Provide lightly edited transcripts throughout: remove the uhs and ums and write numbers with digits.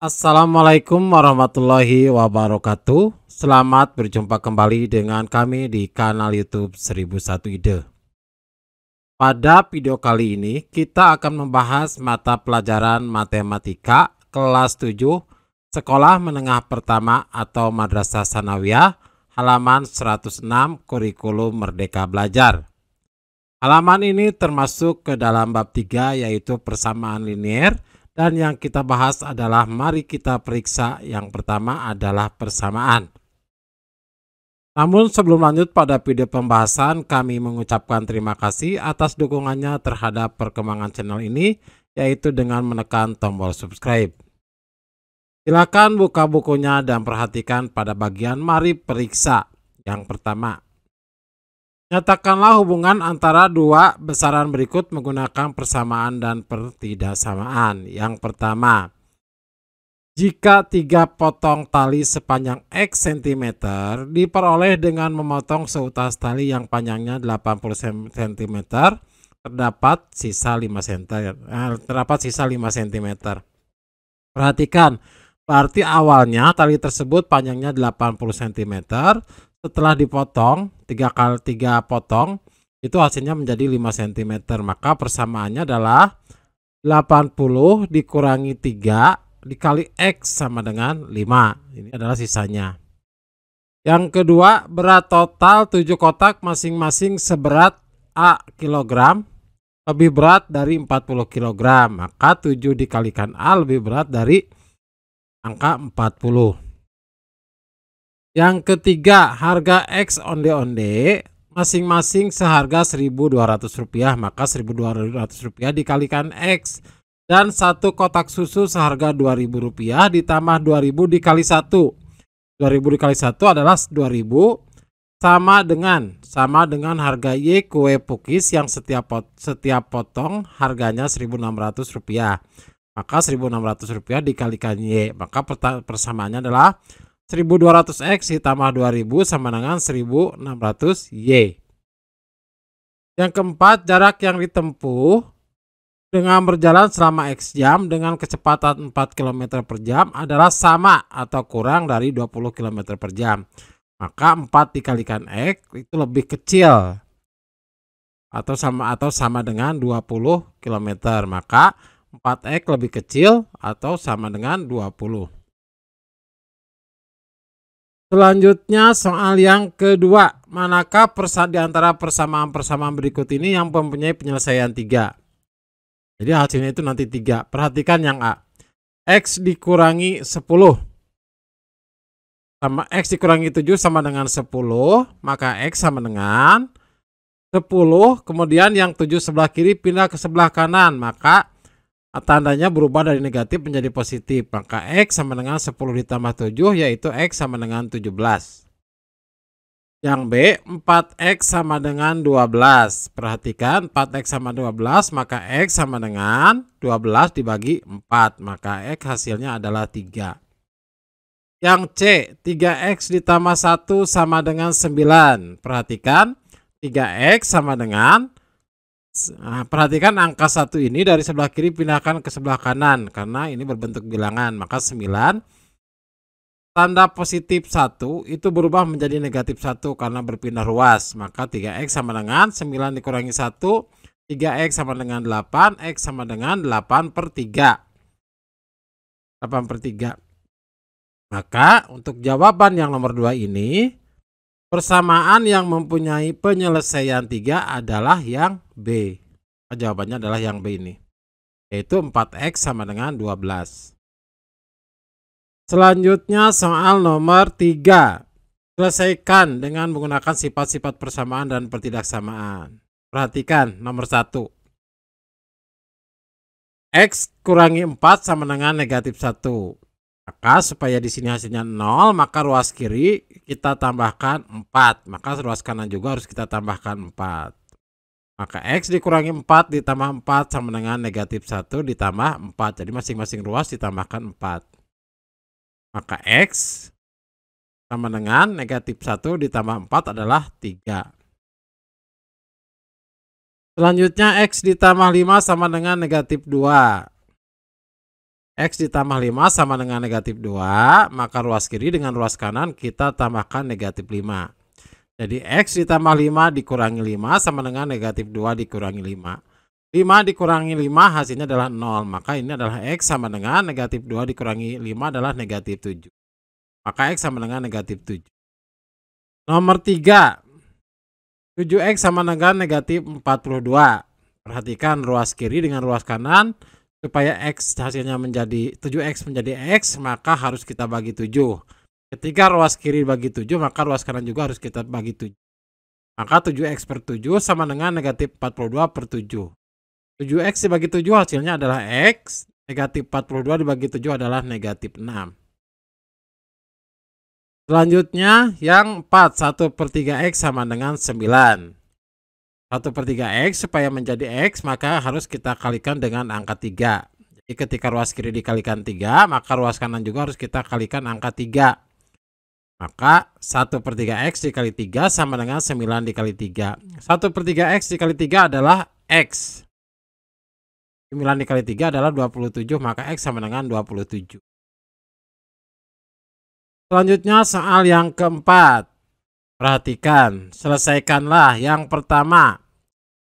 Assalamualaikum warahmatullahi wabarakatuh. Selamat berjumpa kembali dengan kami di kanal YouTube 1001 Ide. Pada video kali ini kita akan membahas mata pelajaran matematika kelas 7 Sekolah Menengah Pertama atau Madrasah Sanawiyah halaman 106 Kurikulum Merdeka Belajar. Halaman ini termasuk ke dalam bab 3 yaitu persamaan linier. Dan yang kita bahas adalah mari kita periksa. Yang pertama adalah persamaan. Namun sebelum lanjut pada video pembahasan, kami mengucapkan terima kasih atas dukungannya terhadap perkembangan channel ini, yaitu dengan menekan tombol subscribe. Silakan buka bukunya dan perhatikan pada bagian mari periksa. Yang pertama, nyatakanlah hubungan antara dua besaran berikut menggunakan persamaan dan pertidaksamaan. Yang pertama, jika 3 potong tali sepanjang X cm diperoleh dengan memotong seutas tali yang panjangnya 80 cm, terdapat sisa 5 cm. Perhatikan, berarti awalnya tali tersebut panjangnya 80 cm. Setelah dipotong 3 kali 3 potong itu hasilnya menjadi 5 cm. Maka persamaannya adalah 80 dikurangi 3 dikali X sama dengan 5. Ini adalah sisanya. Yang kedua, berat total 7 kotak masing-masing seberat A kilogram lebih berat dari 40 kg. Maka 7 dikalikan A lebih berat dari angka 40. Yang ketiga, harga X onde-onde masing-masing seharga Rp1.200, maka Rp1.200 dikalikan X. Dan satu kotak susu seharga Rp2.000 ditambah 2.000 dikali 1. 2.000 dikali 1 adalah 2.000 sama dengan harga Y kue pukis yang setiap potong harganya Rp1.600. Maka Rp1.600 dikalikan Y, maka persamaannya adalah 1200X ditambah 2000 sama dengan 1600Y. Yang keempat, jarak yang ditempuh dengan berjalan selama X jam dengan kecepatan 4 km per jam adalah sama atau kurang dari 20 km per jam. Maka 4 dikalikan X itu lebih kecil atau sama dengan 20 km. Maka 4X lebih kecil atau sama dengan 20. Selanjutnya soal yang kedua, manakah di antara persamaan-persamaan berikut ini yang mempunyai penyelesaian 3? Jadi hasilnya itu nanti 3. Perhatikan yang A. X dikurangi 10 sama X dikurangi 7 sama dengan 10, maka X sama dengan 10, kemudian yang 7 sebelah kiri pindah ke sebelah kanan, maka tandanya berubah dari negatif menjadi positif. Maka X sama dengan 10 ditambah 7 yaitu X sama dengan 17. Yang B, 4X sama dengan 12. Perhatikan 4X sama 12 maka X sama dengan 12 dibagi 4. Maka X hasilnya adalah 3. Yang C, 3X ditambah 1 sama dengan 9. Perhatikan 3X sama dengan perhatikan angka 1 ini dari sebelah kiri pindahkan ke sebelah kanan karena ini berbentuk bilangan, maka 9 tanda positif 1 itu berubah menjadi negatif 1 karena berpindah ruas, maka 3X sama dengan 9 dikurangi 1, 3X sama dengan 8, X sama dengan 8/3. Maka untuk jawaban yang nomor 2 ini, persamaan yang mempunyai penyelesaian 3 adalah yang B. Jawabannya adalah yang B ini, yaitu 4X sama dengan 12. Selanjutnya soal nomor 3. Selesaikan dengan menggunakan sifat-sifat persamaan dan pertidaksamaan. Perhatikan nomor 1. X kurangi 4 sama dengan negatif 1. Maka supaya di sini hasilnya 0, maka ruas kiri kita tambahkan 4. Maka ruas kanan juga harus kita tambahkan 4. Maka X dikurangi 4 ditambah 4 sama dengan negatif 1 ditambah 4. Jadi masing-masing ruas ditambahkan 4. Maka X sama dengan negatif 1 ditambah 4 adalah 3. Selanjutnya X ditambah 5 sama dengan negatif 2. X ditambah 5 sama dengan negatif 2, maka ruas kiri dengan ruas kanan kita tambahkan negatif 5. Jadi X ditambah 5 dikurangi 5 sama dengan negatif 2 dikurangi 5. 5 dikurangi 5 hasilnya adalah 0, maka ini adalah X sama dengan negatif 2 dikurangi 5 adalah negatif 7. Maka X sama dengan negatif 7. Nomor 3, 7X sama dengan negatif 42. Perhatikan ruas kiri dengan ruas kanan. Supaya X hasilnya menjadi 7X menjadi X, maka harus kita bagi 7. Ketika ruas kiri bagi 7, maka ruas kanan juga harus kita bagi 7. Maka 7X per 7 sama dengan negatif 42 per 7. 7X dibagi 7 hasilnya adalah X. Negatif 42 dibagi 7 adalah negatif 6. Selanjutnya yang 4, 1/3X sama dengan 9. 1/3X supaya menjadi X maka harus kita kalikan dengan angka 3. Jadi ketika ruas kiri dikalikan 3, maka ruas kanan juga harus kita kalikan angka 3. Maka 1/3X dikali 3 sama dengan 9 dikali 3. 1/3X dikali 3 adalah X. 9 dikali 3 adalah 27, maka X sama dengan 27. Selanjutnya soal yang keempat. Perhatikan, selesaikanlah yang pertama.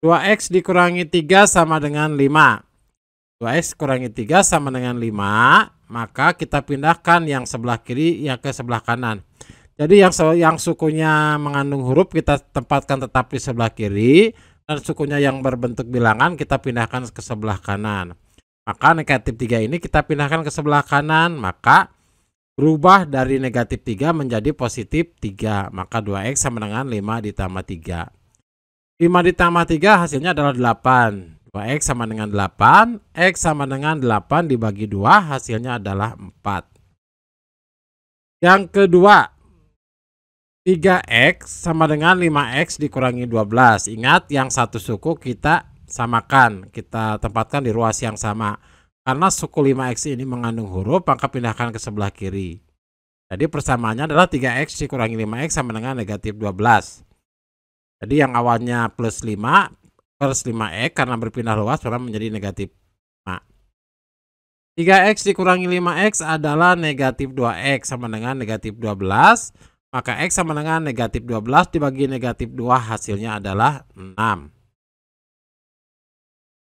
2X dikurangi 3 sama dengan 5. 2X kurangi 3 sama dengan 5, maka kita pindahkan yang sebelah kiri yang ke sebelah kanan. Jadi yang sukunya mengandung huruf kita tempatkan tetap di sebelah kiri, dan sukunya yang berbentuk bilangan kita pindahkan ke sebelah kanan. Maka negatif 3 ini kita pindahkan ke sebelah kanan, maka berubah dari negatif 3 menjadi positif 3. Maka 2X sama dengan 5 ditambah 3. 5 ditambah 3 hasilnya adalah 8. 2X sama dengan 8. X sama dengan 8 dibagi 2 hasilnya adalah 4. Yang kedua, 3X sama dengan 5X dikurangi 12. Ingat yang satu suku kita samakan. Kita tempatkan di ruas yang sama. Karena suku 5X ini mengandung huruf, maka pindahkan ke sebelah kiri. Jadi persamaannya adalah 3X dikurangi 5X sama dengan negatif 12. Jadi yang awalnya plus 5 plus 5X karena berpindah ruas maka menjadi negatif 5. 3X dikurangi 5X adalah negatif 2X sama dengan negatif 12. Maka X sama dengan negatif 12 dibagi negatif 2 hasilnya adalah 6.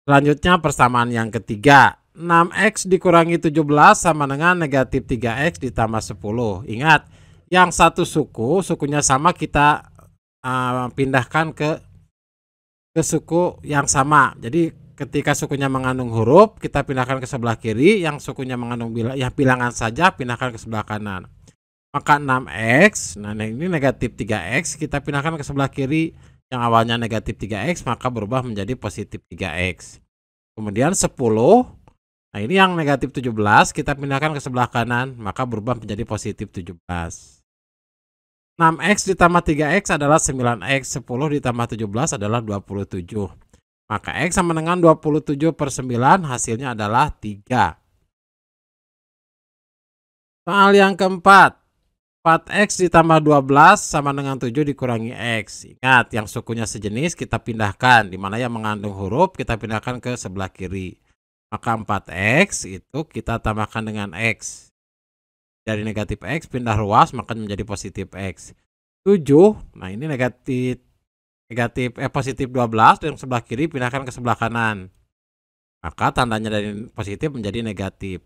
Selanjutnya persamaan yang ketiga. 6X dikurangi 17 sama dengan negatif 3X ditambah 10. Ingat, yang satu sukunya sama kita pindahkan ke suku yang sama. Jadi ketika sukunya mengandung huruf kita pindahkan ke sebelah kiri, yang sukunya mengandung bilangan saja pindahkan ke sebelah kanan. Maka 6X, nah ini negatif 3X kita pindahkan ke sebelah kiri, yang awalnya negatif 3X maka berubah menjadi positif 3X. Kemudian 10, nah ini yang negatif 17 kita pindahkan ke sebelah kanan maka berubah menjadi positif 17. 6X ditambah 3X adalah 9X, 10 ditambah 17 adalah 27. Maka X sama dengan 27 per 9 hasilnya adalah 3. Soal yang keempat. 4X ditambah 12 sama dengan 7 dikurangi X. Ingat yang sukunya sejenis kita pindahkan. Dimana yang mengandung huruf kita pindahkan ke sebelah kiri. Maka 4X itu kita tambahkan dengan X. Dari negatif X pindah ruas maka menjadi positif X. 7, nah ini positif 12 dan sebelah kiri pindahkan ke sebelah kanan. Maka tandanya dari positif menjadi negatif.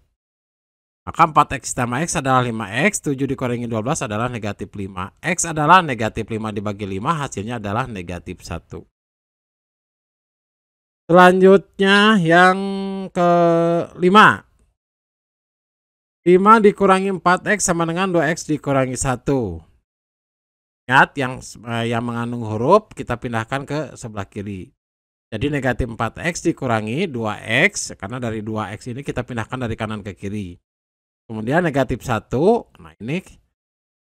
Maka 4X ditambah X adalah 5X, 7 dikurangi 12 adalah negatif 5. X adalah negatif 5 dibagi 5 hasilnya adalah negatif 1. Selanjutnya yang kelima. 5 dikurangi 4X sama dengan 2X dikurangi 1. Ingat yang mengandung huruf kita pindahkan ke sebelah kiri. Jadi negatif 4X dikurangi 2X, karena dari 2X ini kita pindahkan dari kanan ke kiri. Kemudian negatif 1, nah ini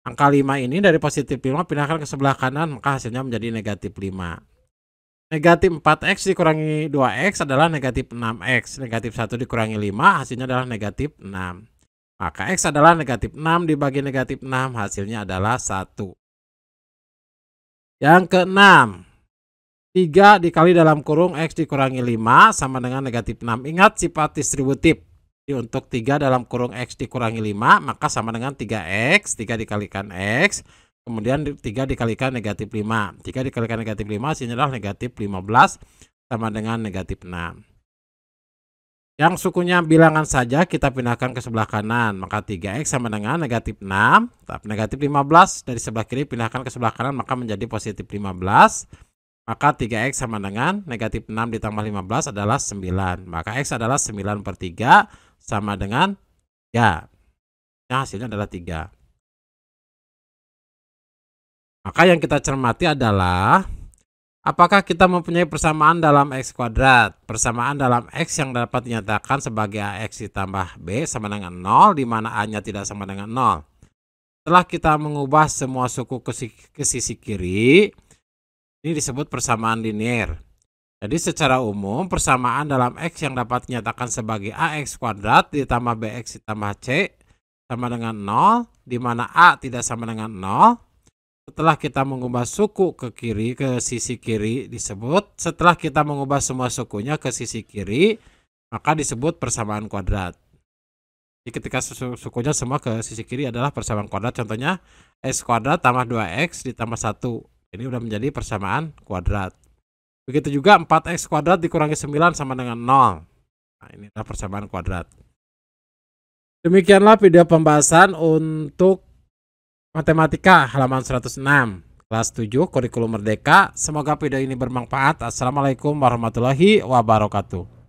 angka 5 ini dari positif 5 pindahkan ke sebelah kanan maka hasilnya menjadi negatif 5. Negatif 4X dikurangi 2X adalah negatif 6X. Negatif 1 dikurangi 5 hasilnya adalah negatif 6. Maka X adalah negatif 6 dibagi negatif 6 hasilnya adalah 1. Yang keenam, 3 dikali dalam kurung X dikurangi 5 sama dengan negatif 6. Ingat sifat distributif. Jadi untuk 3 dalam kurung X dikurangi 5 maka sama dengan 3X, 3 dikalikan X, kemudian 3 dikalikan negatif 5. 3 dikalikan negatif 5 hasilnya adalah negatif 15 sama dengan negatif 6. Yang sukunya bilangan saja kita pindahkan ke sebelah kanan, maka 3X sama dengan negatif 6, negatif 15 dari sebelah kiri pindahkan ke sebelah kanan maka menjadi positif 15. Maka 3X sama dengan negatif 6 ditambah 15 adalah 9. Maka X adalah 9/3 sama dengan 3. Nah, hasilnya adalah 3. Maka yang kita cermati adalah apakah kita mempunyai persamaan dalam X kuadrat? Persamaan dalam X yang dapat dinyatakan sebagai AX ditambah B sama dengan 0, di mana A-nya tidak sama dengan 0. Setelah kita mengubah semua suku ke sisi kiri, ini disebut persamaan linier. Jadi secara umum persamaan dalam X yang dapat dinyatakan sebagai AX kuadrat ditambah BX ditambah C sama dengan 0, di mana A tidak sama dengan 0. Setelah kita mengubah suku ke kiri, ke sisi kiri disebut, setelah kita mengubah semua sukunya ke sisi kiri, maka disebut persamaan kuadrat. Jadi ketika sukunya semua ke sisi kiri adalah persamaan kuadrat. Contohnya X kuadrat tambah 2X ditambah 1. Ini udah menjadi persamaan kuadrat. Begitu juga 4X kuadrat dikurangi 9 sama dengan 0. Nah, ini adalah persamaan kuadrat. Demikianlah video pembahasan untuk matematika halaman 106 kelas 7 kurikulum merdeka. Semoga video ini bermanfaat. Assalamualaikum warahmatullahi wabarakatuh.